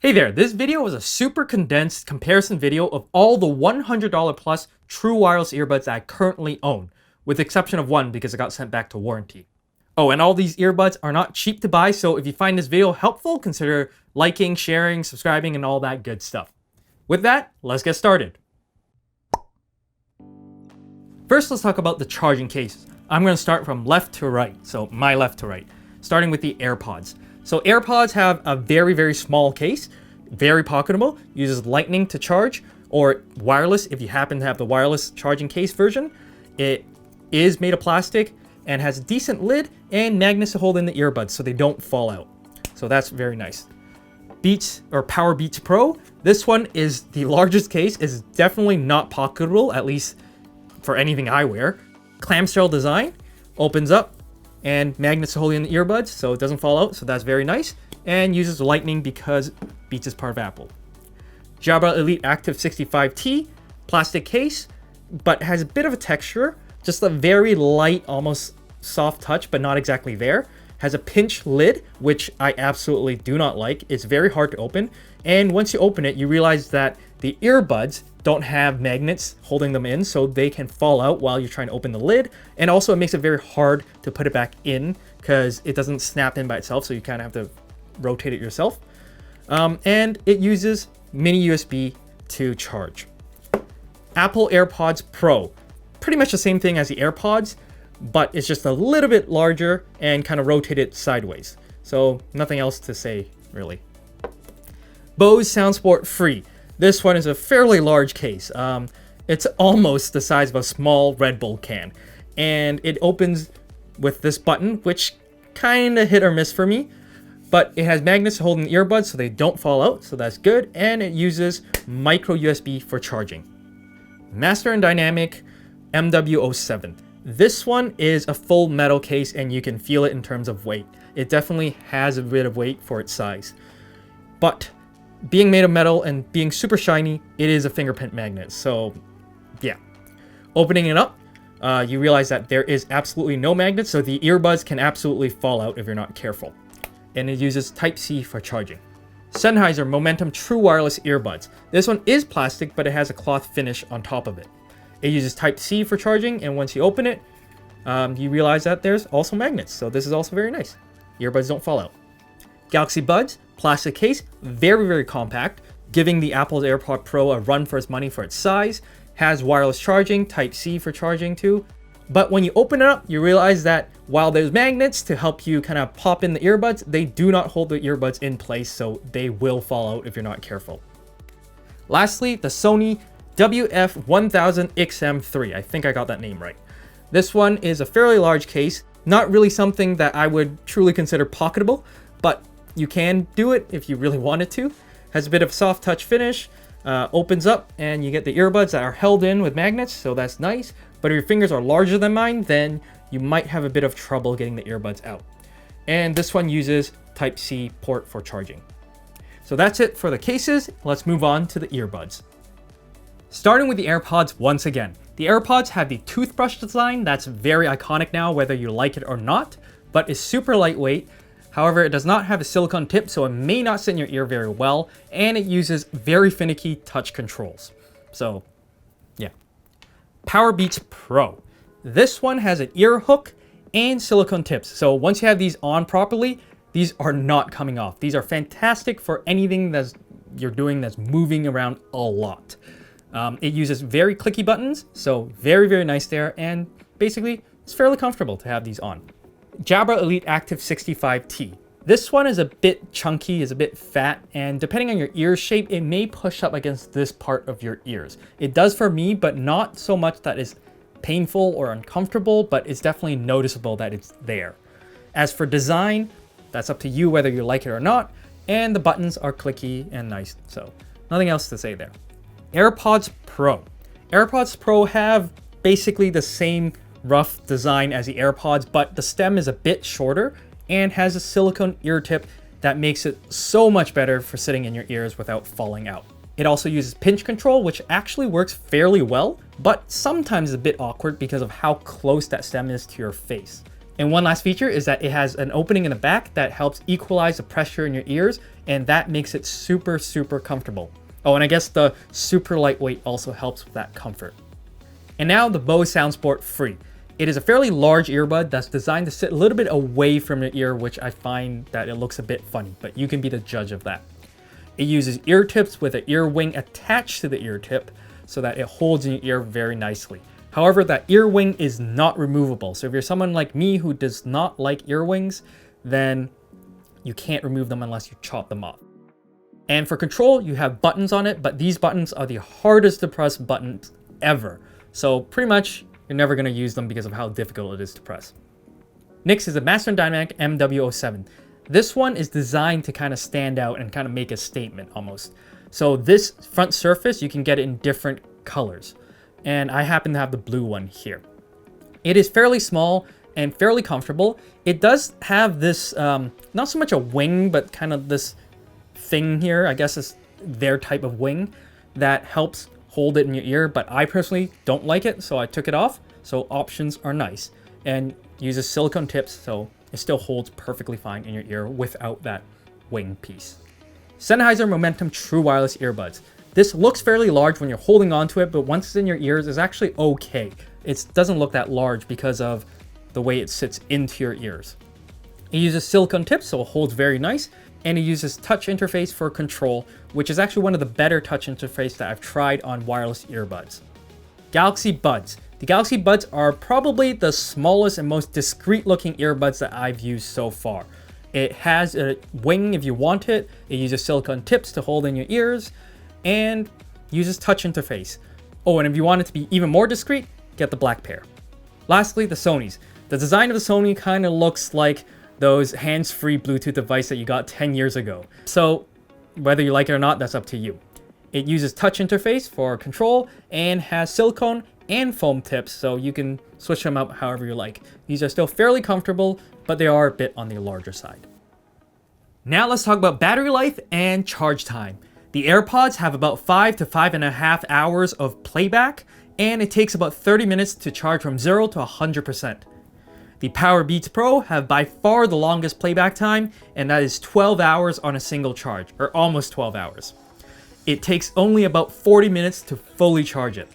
Hey there, this video was a super condensed comparison video of all the $100 plus true wireless earbuds I currently own, with the exception of one because it got sent back to warranty. Oh, and all these earbuds are not cheap to buy, so if you find this video helpful, consider liking, sharing, subscribing, and all that good stuff. With that, let's get started. First, let's talk about the charging cases. I'm going to start from left to right, so my left to right, starting with the AirPods. So AirPods have a very small case, very pocketable, uses lightning to charge, or wireless if you happen to have the wireless charging case version. It is made of plastic and has a decent lid and magnets to hold in the earbuds so they don't fall out. So that's very nice. Powerbeats Pro, this one is the largest case, is definitely not pocketable, at least for anything I wear. Clamshell design, opens up, and magnets to hold in the earbuds so it doesn't fall out, so that's very nice, and uses lightning because Beats is part of Apple. Jabra Elite Active 65T, plastic case, but has a bit of a texture, just a very light, almost soft touch, but not exactly there. Has a pinch lid, which I absolutely do not like. It's very hard to open, and once you open it, you realize that the earbuds don't have magnets holding them in, so they can fall out while you're trying to open the lid. And also it makes it very hard to put it back in because it doesn't snap in by itself, so you kind of have to rotate it yourself. And it uses mini USB to charge. Apple AirPods Pro, pretty much the same thing as the AirPods, but it's just a little bit larger and kind of rotated sideways. So nothing else to say, really. Bose Soundsport Free. This one is a fairly large case. It's almost the size of a small Red Bull can. And it opens with this button, which kind of hit or miss for me. But it has magnets holding the earbuds so they don't fall out, so that's good. And it uses micro USB for charging. Master and Dynamic MW07. This one is a full metal case and you can feel it in terms of weight. It definitely has a bit of weight for its size. But being made of metal and being super shiny, it is a fingerprint magnet, so yeah. Opening it up, you realize that there is absolutely no magnet, so the earbuds can absolutely fall out if you're not careful. And it uses Type-C for charging. Sennheiser Momentum True Wireless earbuds. This one is plastic, but it has a cloth finish on top of it. It uses Type-C for charging, and once you open it, you realize that there's also magnets, so this is also very nice. Earbuds don't fall out. Galaxy Buds, plastic case, very compact, giving the Apple's AirPods Pro a run for its money for its size. Has wireless charging, Type-C for charging too. But when you open it up, you realize that while there's magnets to help you kind of pop in the earbuds, they do not hold the earbuds in place, so they will fall out if you're not careful. Lastly, the Sony WF-1000XM3. I think I got that name right. This one is a fairly large case, not really something that I would truly consider pocketable, but you can do it if you really wanted to. Has a bit of soft touch finish, opens up and you get the earbuds that are held in with magnets, so that's nice. But if your fingers are larger than mine, then you might have a bit of trouble getting the earbuds out. And this one uses Type-C port for charging. So that's it for the cases. Let's move on to the earbuds. Starting with the AirPods once again. The AirPods have the toothbrush design that's very iconic now, whether you like it or not, but is super lightweight. However, it does not have a silicone tip, so it may not sit in your ear very well, and it uses very finicky touch controls. So, yeah. Powerbeats Pro. This one has an ear hook and silicone tips, so once you have these on properly, these are not coming off. These are fantastic for anything you're doing that's moving around a lot. It uses very clicky buttons, so very nice there, and basically, it's fairly comfortable to have these on. Jabra Elite Active 65T. This one is a bit chunky, is a bit fat, and depending on your ear shape, it may push up against this part of your ears. It does for me, but not so much that is painful or uncomfortable, but it's definitely noticeable that it's there. As for design, that's up to you whether you like it or not, and the buttons are clicky and nice, so nothing else to say there. Airpods Pro. Airpods Pro have basically the same rough design as the AirPods, but the stem is a bit shorter and has a silicone ear tip that makes it so much better for sitting in your ears without falling out. It also uses pinch control, which actually works fairly well, but sometimes is a bit awkward because of how close that stem is to your face. And one last feature is that it has an opening in the back that helps equalize the pressure in your ears, and that makes it super, super comfortable. Oh, and I guess the super lightweight also helps with that comfort. And now the Bose Soundsport Free. It is a fairly large earbud that's designed to sit a little bit away from your ear, which I find that it looks a bit funny, but you can be the judge of that. It uses ear tips with an ear wing attached to the ear tip so that it holds in your ear very nicely. However, that ear wing is not removable. So if you're someone like me who does not like ear wings, then you can't remove them unless you chop them off. And for control, you have buttons on it, but these buttons are the hardest to press buttons ever. So pretty much you're never going to use them because of how difficult it is to press. Next is the Dynamic MW07. This one is designed to kind of stand out and kind of make a statement almost. So this front surface, you can get it in different colors. And I happen to have the blue one here. It is fairly small and fairly comfortable. It does have this, not so much a wing, but kind of this thing here, I guess it's their type of wing that helps hold it in your ear, but I personally don't like it, so I took it off. So options are nice and uses silicone tips, so it still holds perfectly fine in your ear without that wing piece. Sennheiser Momentum True Wireless earbuds. This looks fairly large when you're holding onto it, but once it's in your ears, it's actually okay. It doesn't look that large because of the way it sits into your ears. It uses silicone tips, so it holds very nice, and it uses touch interface for control, which is actually one of the better touch interface that I've tried on wireless earbuds. Galaxy Buds. The Galaxy Buds are probably the smallest and most discreet looking earbuds that I've used so far. It has a wing if you want it. It uses silicone tips to hold in your ears and uses touch interface. Oh, and if you want it to be even more discreet, get the black pair. Lastly, the Sonys. The design of the Sony kind of looks like those hands-free Bluetooth device that you got 10 years ago. So whether you like it or not, that's up to you. It uses touch interface for control and has silicone and foam tips, so you can switch them out however you like. These are still fairly comfortable, but they are a bit on the larger side. Now let's talk about battery life and charge time. The AirPods have about 5 to 5.5 hours of playback, and it takes about 30 minutes to charge from 0 to 100%. The Powerbeats Pro have by far the longest playback time, and that is 12 hours on a single charge, or almost 12 hours. It takes only about 40 minutes to fully charge it.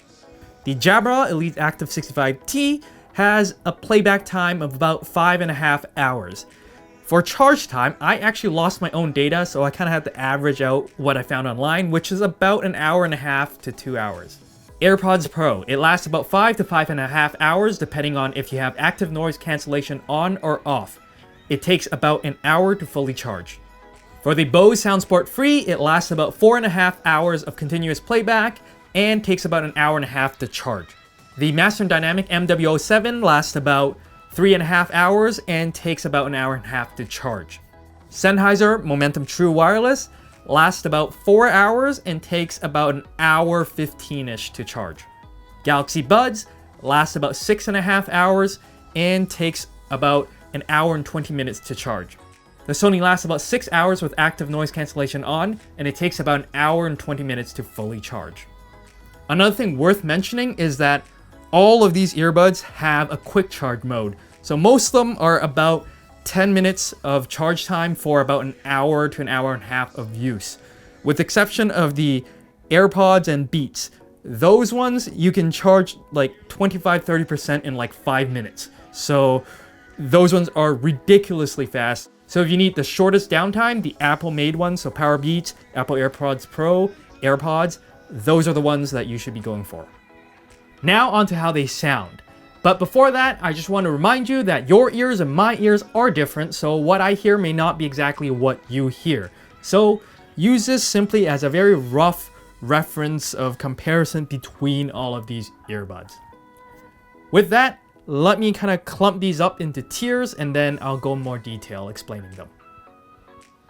The Jabra Elite Active 65T has a playback time of about 5.5 hours. For charge time, I actually lost my own data, so I kind of had to average out what I found online, which is about 1.5 hours to 2 hours. Airpods Pro. It lasts about 5 to 5.5 hours, depending on if you have active noise cancellation on or off. It takes about an hour to fully charge. For the Bose Soundsport Free, it lasts about 4.5 hours of continuous playback and takes about 1.5 hours to charge. The Dynamic MW07 lasts about 3.5 hours and takes about 1.5 hours to charge. Sennheiser Momentum True Wireless lasts about 4 hours and takes about 1 hour 15-ish to charge. Galaxy Buds lasts about 6.5 hours and takes about 1 hour and 20 minutes to charge. The Sony lasts about 6 hours with active noise cancellation on, and it takes about 1 hour and 20 minutes to fully charge. Another thing worth mentioning is that all of these earbuds have a quick charge mode. So most of them are about 10 minutes of charge time for about 1 hour to 1.5 hours of use. With the exception of the AirPods and Beats, those ones you can charge like 25-30% in like 5 minutes. So those ones are ridiculously fast. So if you need the shortest downtime, the Apple made ones, so Powerbeats, Apple AirPods Pro, AirPods, those are the ones that you should be going for. Now onto how they sound. But before that, I just want to remind you that your ears and my ears are different, so what I hear may not be exactly what you hear. So use this simply as a very rough reference of comparison between all of these earbuds. With that, let me kind of clump these up into tiers and then I'll go in more detail explaining them.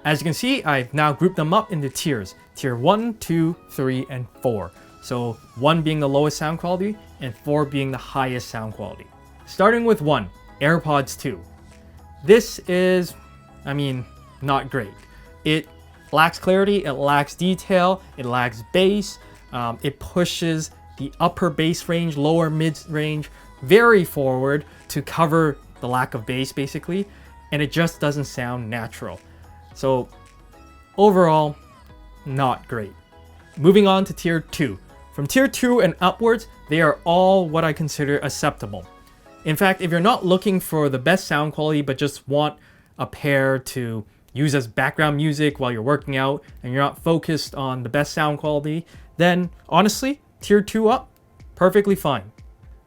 As you can see, I've now grouped them up into tiers. Tier 1, 2, 3, and 4. So 1 being the lowest sound quality and 4 being the highest sound quality. Starting with 1, AirPods 2. This is, not great. It lacks clarity, it lacks detail, it lacks bass, it pushes the upper bass range, lower mid range very forward to cover the lack of bass basically, and it just doesn't sound natural. So overall, not great. Moving on to tier 2. From tier 2 and upwards, they are all what I consider acceptable. In fact, if you're not looking for the best sound quality but just want a pair to use as background music while you're working out and you're not focused on the best sound quality, then honestly, tier 2 up, perfectly fine.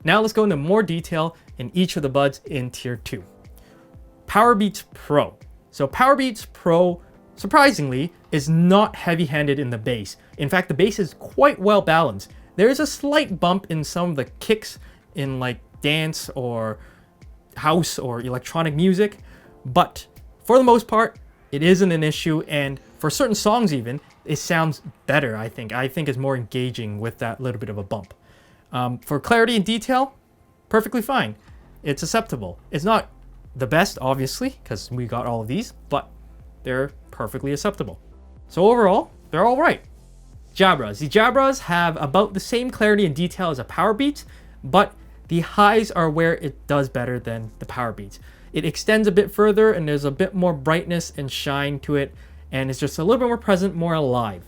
Now let's go into more detail in each of the buds in tier 2. Powerbeats Pro. So Powerbeats Pro, surprisingly, is not heavy-handed in the bass. In fact, the bass is quite well balanced. There is a slight bump in some of the kicks in like dance or house or electronic music, but for the most part, it isn't an issue, and for certain songs even, it sounds better, I think. I think it's more engaging with that little bit of a bump. For clarity and detail, perfectly fine. It's acceptable. It's not the best, obviously, because we got all of these, but they're perfectly acceptable. So overall, they're all right. Jabras. The Jabras have about the same clarity and detail as a Powerbeats, but the highs are where it does better than the Powerbeats. It extends a bit further and there's a bit more brightness and shine to it, and it's just a little bit more present, more alive.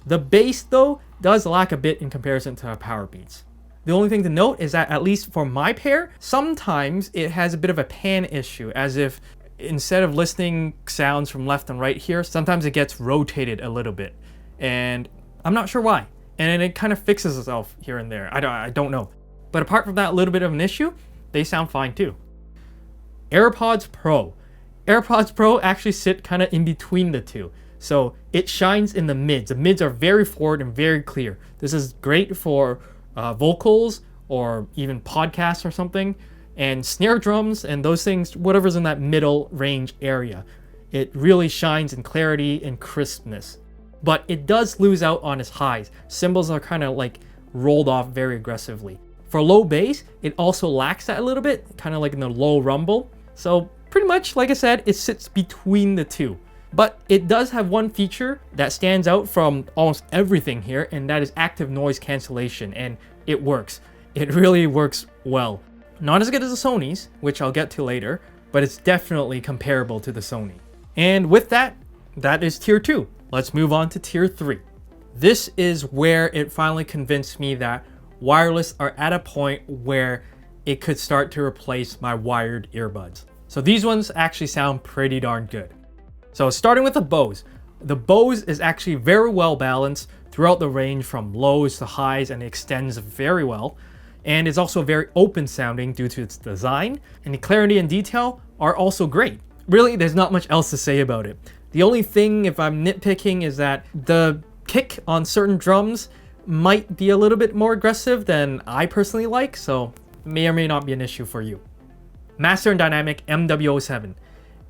The bass though does lack a bit in comparison to a Powerbeats. The only thing to note is that, at least for my pair, sometimes it has a bit of a pan issue, as if instead of listening sounds from left and right here, sometimes it gets rotated a little bit, and I'm not sure why. And it kind of fixes itself here and there. I don't know. But apart from that little bit of an issue, they sound fine too. Airpods Pro. Airpods Pro actually sit kind of in between the two. So it shines in the mids. The mids are very forward and very clear. This is great for vocals or even podcasts or something, and snare drums and those things, whatever's in that middle range area. It really shines in clarity and crispness. But it does lose out on its highs. Cymbals are kind of like rolled off very aggressively. For low bass, it also lacks that a little bit, kind of like in the low rumble. So pretty much, like I said, it sits between the two. But it does have one feature that stands out from almost everything here, and that is active noise cancellation, and it works. It really works well. Not as good as the Sony's, which I'll get to later, but it's definitely comparable to the Sony. And with that, that is tier 2. Let's move on to tier 3. This is where it finally convinced me that wireless are at a point where it could start to replace my wired earbuds. So these ones actually sound pretty darn good. So starting with the Bose. The Bose is actually very well balanced throughout the range from lows to highs, and it extends very well. And it's also very open sounding due to its design, and the clarity and detail are also great. Really, there's not much else to say about it. The only thing, if I'm nitpicking, is that the kick on certain drums might be a little bit more aggressive than I personally like, so may or may not be an issue for you. Master and Dynamic MW07.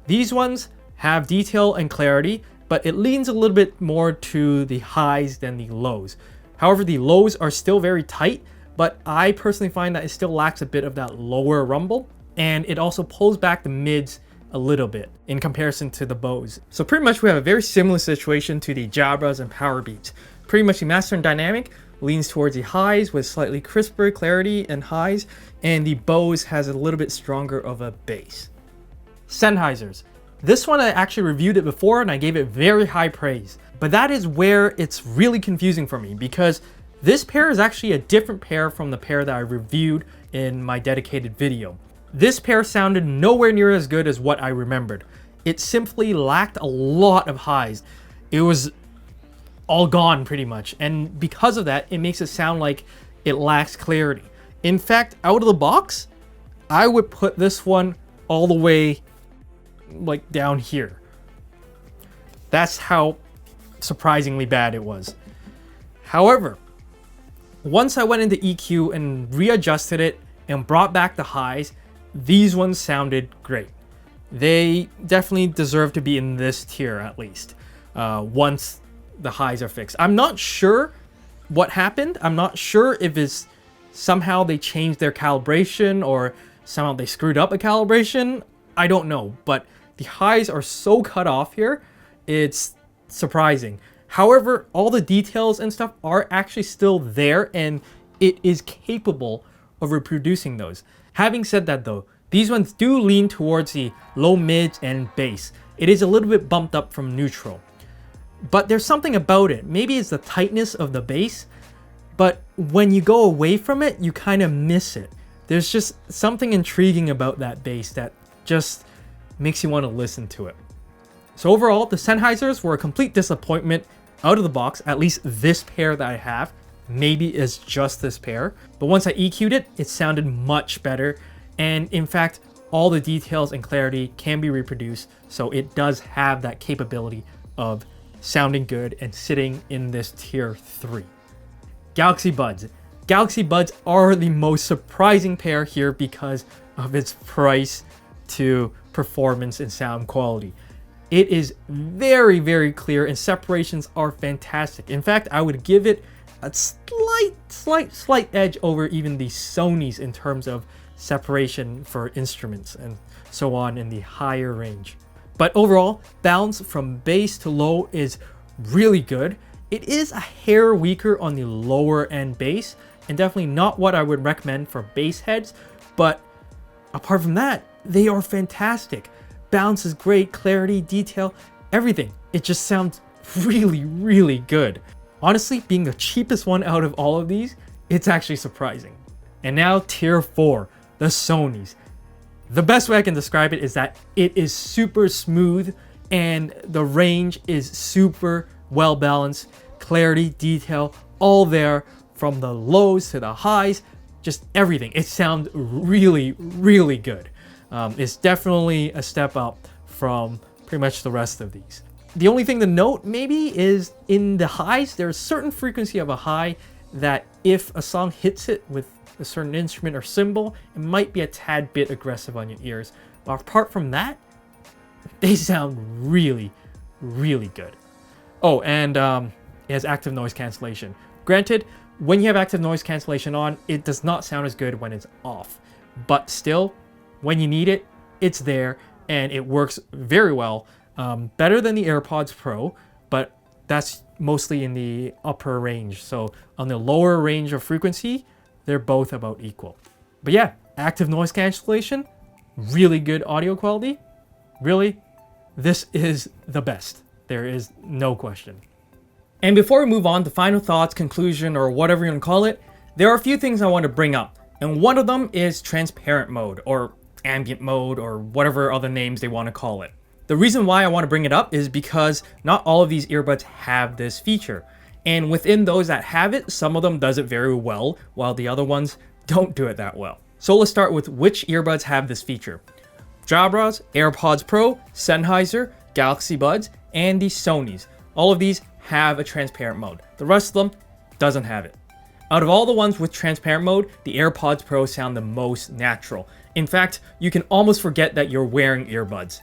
These ones have detail and clarity, but it leans a little bit more to the highs than the lows. However, the lows are still very tight, but I personally find that it still lacks a bit of that lower rumble, and it also pulls back the mids a little bit in comparison to the Bose. So pretty much we have a very similar situation to the Jabras and Powerbeats. Pretty much the Master and Dynamic leans towards the highs with slightly crisper clarity and highs, and the Bose has a little bit stronger of a bass. Sennheisers. This one I actually reviewed it before and I gave it very high praise, but that is where it's really confusing for me, because this pair is actually a different pair from the pair that I reviewed in my dedicated video. This pair sounded nowhere near as good as what I remembered. It simply lacked a lot of highs. It was all gone pretty much, and because of that, it makes it sound like it lacks clarity. In fact, out of the box, I would put this one all the way like down here. That's how surprisingly bad it was. However, once I went into EQ and readjusted it and brought back the highs, these ones sounded great. They definitely deserve to be in this tier at least, once the highs are fixed. I'm not sure what happened. I'm not sure if it's somehow they changed their calibration or somehow they screwed up a calibration. I don't know, but the highs are so cut off here, it's surprising. However, all the details and stuff are actually still there, and it is capable of reproducing those. Having said that though, These ones do lean towards the low mids and bass. It is a little bit bumped up from neutral. But there's something about it. Maybe it's the tightness of the bass, but when you go away from it, you kind of miss it. There's just something intriguing about that bass that just makes you want to listen to it. So overall, the Sennheisers were a complete disappointment out of the box. At least this pair that I have, maybe is just this pair. But once I EQ'd it, it sounded much better. And in fact, all the details and clarity can be reproduced. So it does have that capability of sounding good and sitting in this tier 3. Galaxy Buds. Galaxy Buds are the most surprising pair here because of its price to performance and sound quality. It is very, very clear and separations are fantastic. In fact, I would give it a slight edge over even the Sonys in terms of separation for instruments and so on in the higher range. But overall, balance from bass to low is really good. It is a hair weaker on the lower end bass and definitely not what I would recommend for bass heads, but apart from that, they are fantastic. Balance is great, clarity, detail, everything. It just sounds really, really good. Honestly, being the cheapest one out of all of these, it's actually surprising. And now tier 4, the Sonys. The best way I can describe it is that it is super smooth and the range is super well balanced. Clarity, detail, all there from the lows to the highs, just everything. It sounds really, really good. It's definitely a step up from pretty much the rest of these. The only thing to note maybe is in the highs, there's a certain frequency of a high that if a song hits it with a certain instrument or cymbal, it might be a tad bit aggressive on your ears. But apart from that, they sound really, really good. Oh, and it has active noise cancellation. Granted, when you have active noise cancellation on, it does not sound as good when it's off. But still, when you need it, it's there and it works very well. Better than the Airpods Pro, but that's mostly in the upper range. So on the lower range of frequency, they're both about equal. But yeah, active noise cancellation, really good audio quality. Really, this is the best. There is no question. And before we move on to final thoughts, conclusion, or whatever you want to call it, there are a few things I want to bring up. And one of them is transparent mode, or ambient mode, or whatever other names they want to call it. The reason why I want to bring it up is because not all of these earbuds have this feature. And within those that have it, some of them does it very well, while the other ones don't do it that well. So let's start with which earbuds have this feature. Jabra's, AirPods Pro, Sennheiser, Galaxy Buds, and the Sonys. All of these have a transparent mode. The rest of them doesn't have it. Out of all the ones with transparent mode, the AirPods Pro sound the most natural. In fact, you can almost forget that you're wearing earbuds.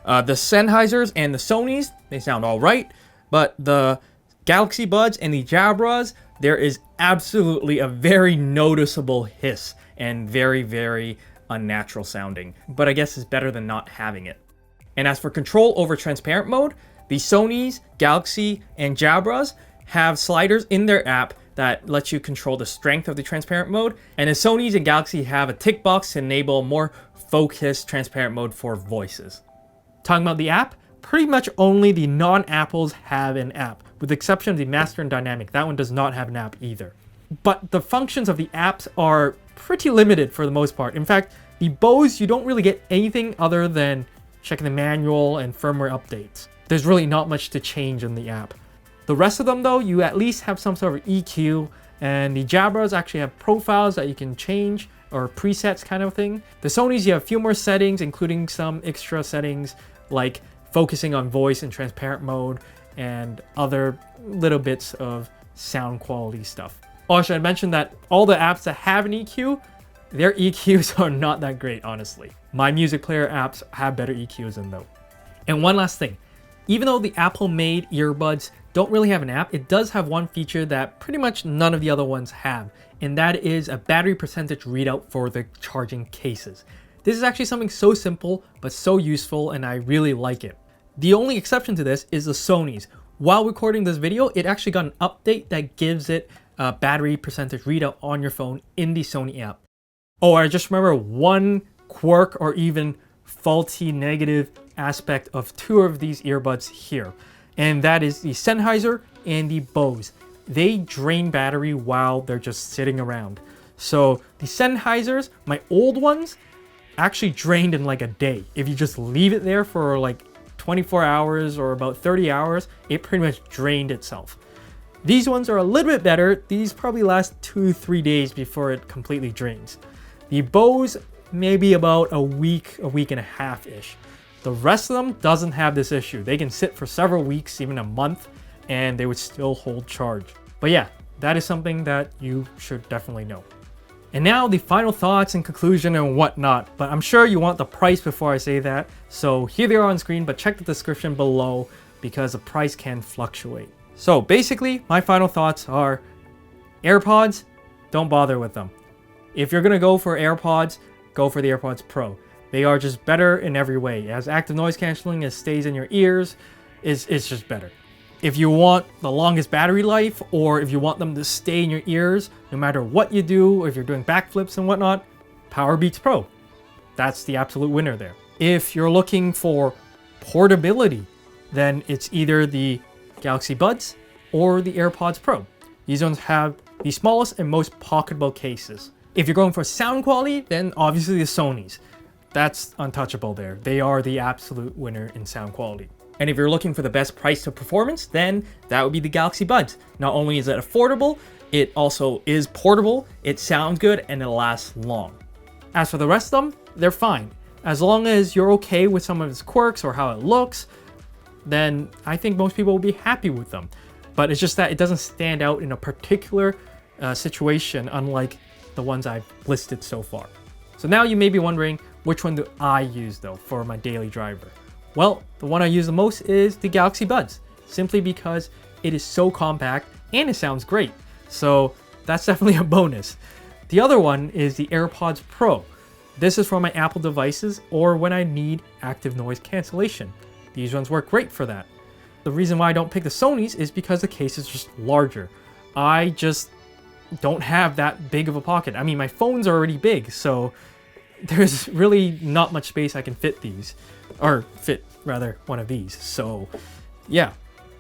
The Sennheisers and the Sonys, they sound all right, but the Galaxy Buds and the Jabras, there is absolutely a very noticeable hiss and very, very unnatural sounding. But I guess it's better than not having it. And as for control over transparent mode, the Sonys, Galaxy, and Jabras have sliders in their app that lets you control the strength of the transparent mode. And the Sonys and Galaxy have a tick box to enable more focused transparent mode for voices. Talking about the app, pretty much only the non-Apples have an app, with the exception of the Master and Dynamic. That one does not have an app either. But the functions of the apps are pretty limited for the most part. In fact, the Bose, you don't really get anything other than checking the manual and firmware updates. There's really not much to change in the app. The rest of them though, you at least have some sort of EQ, and the Jabras actually have profiles that you can change, or presets kind of thing. The Sonys, you have a few more settings, including some extra settings like focusing on voice and transparent mode and other little bits of sound quality stuff. Also, I mentioned that all the apps that have an EQ, their EQs are not that great, honestly. My music player apps have better EQs than those. And one last thing, even though the Apple-made earbuds don't really have an app, it does have one feature that pretty much none of the other ones have, and that is a battery percentage readout for the charging cases. This is actually something so simple, but so useful, and I really like it. The only exception to this is the Sonys. While recording this video, it actually got an update that gives it battery percentage readout on your phone in the Sony app. Oh, I just remember one quirk or even faulty negative aspect of two of these earbuds here, and that is the Sennheiser and the Bose. They drain battery while they're just sitting around. So the Sennheisers, my old ones, actually drained in like a day. If you just leave it there for like 24 hours or about 30 hours, it pretty much drained itself. These ones are a little bit better. These probably last 2-3 days before it completely drains. The Bose, maybe about a week and a half-ish. The rest of them doesn't have this issue. They can sit for several weeks, even a month, and they would still hold charge. But yeah, that is something that you should definitely know. And now the final thoughts and conclusion and whatnot, but I'm sure you want the price before I say that. So here they are on screen, but check the description below because the price can fluctuate. So basically, my final thoughts are AirPods, don't bother with them. If you're gonna go for AirPods, go for the AirPods Pro. They are just better in every way. It has active noise canceling, it stays in your ears, it's just better. If you want the longest battery life, or if you want them to stay in your ears no matter what you do, or if you're doing backflips and whatnot, Powerbeats Pro. That's the absolute winner there. If you're looking for portability, then it's either the Galaxy Buds or the AirPods Pro. These ones have the smallest and most pocketable cases. If you're going for sound quality, then obviously the Sonys. That's untouchable there. They are the absolute winner in sound quality. And if you're looking for the best price to performance, then that would be the Galaxy Buds. Not only is it affordable, it also is portable, it sounds good, and it lasts long. As for the rest of them, they're fine. As long as you're okay with some of its quirks or how it looks, then I think most people will be happy with them. But it's just that it doesn't stand out in a particular situation, unlike the ones I've listed so far. So now you may be wondering, which one do I use though for my daily driver? Well, the one I use the most is the Galaxy Buds, simply because it is so compact and it sounds great. So that's definitely a bonus. The other one is the AirPods Pro. This is for my Apple devices or when I need active noise cancellation. These ones work great for that. The reason why I don't pick the Sonys is because the case is just larger. I just don't have that big of a pocket. I mean, my phones are already big, so there's really not much space I can fit these, or fit rather one of these. So yeah,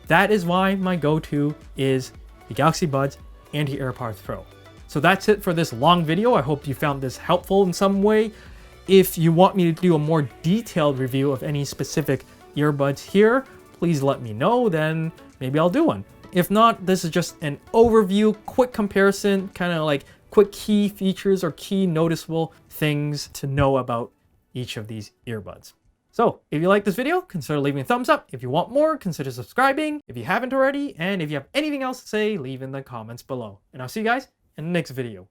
that is why my go-to is the Galaxy Buds and the AirPods Pro. So that's it for this long video. I hope you found this helpful in some way. If you want me to do a more detailed review of any specific earbuds here, please let me know, then maybe I'll do one. If not, this is just an overview, quick comparison, kind of like quick key features or key noticeable things to know about each of these earbuds. So if you like this video, consider leaving a thumbs up. If you want more, consider subscribing if you haven't already. And if you have anything else to say, leave in the comments below. And I'll see you guys in the next video.